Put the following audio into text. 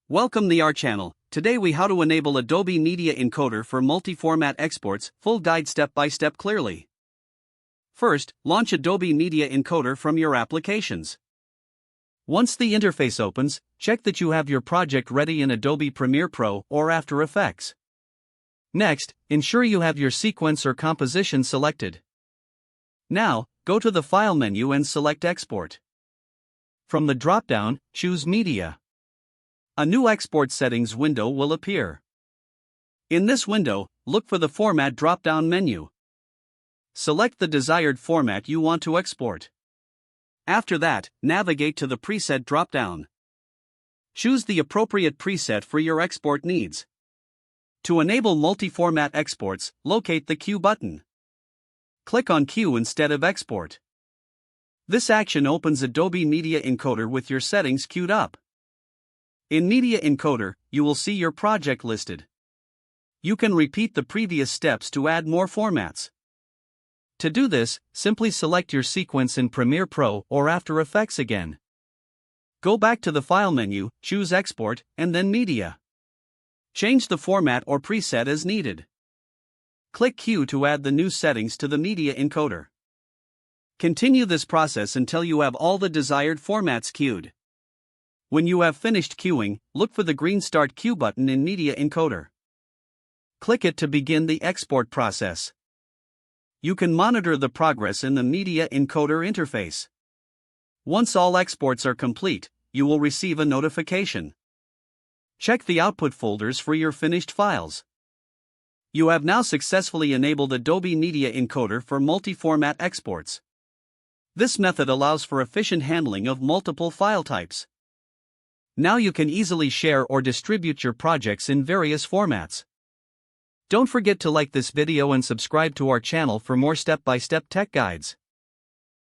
Welcome to our channel. Today we how to enable Adobe Media Encoder for multi-format exports, full guide step by step clearly. First, launch Adobe Media Encoder from your applications. Once the interface opens, check that you have your project ready in Adobe Premiere Pro or After Effects. Next, ensure you have your sequence or composition selected. Now, go to the File menu and select Export. From the drop-down, choose Media. A new export settings window will appear. In this window, look for the Format drop-down menu. Select the desired format you want to export. After that, navigate to the Preset drop-down. Choose the appropriate preset for your export needs. To enable multi-format exports, locate the Q button. Click on Q instead of Export. This action opens Adobe Media Encoder with your settings queued up. In Media Encoder, you will see your project listed. You can repeat the previous steps to add more formats. To do this, simply select your sequence in Premiere Pro or After Effects again. Go back to the File menu, choose Export, and then Media. Change the format or preset as needed. Click Q to add the new settings to the Media Encoder. Continue this process until you have all the desired formats queued. When you have finished queuing, look for the green Start Queue button in Media Encoder. Click it to begin the export process. You can monitor the progress in the Media Encoder interface. Once all exports are complete, you will receive a notification. Check the output folders for your finished files. You have now successfully enabled Adobe Media Encoder for multi-format exports. This method allows for efficient handling of multiple file types. Now you can easily share or distribute your projects in various formats. Don't forget to like this video and subscribe to our channel for more step-by-step tech guides.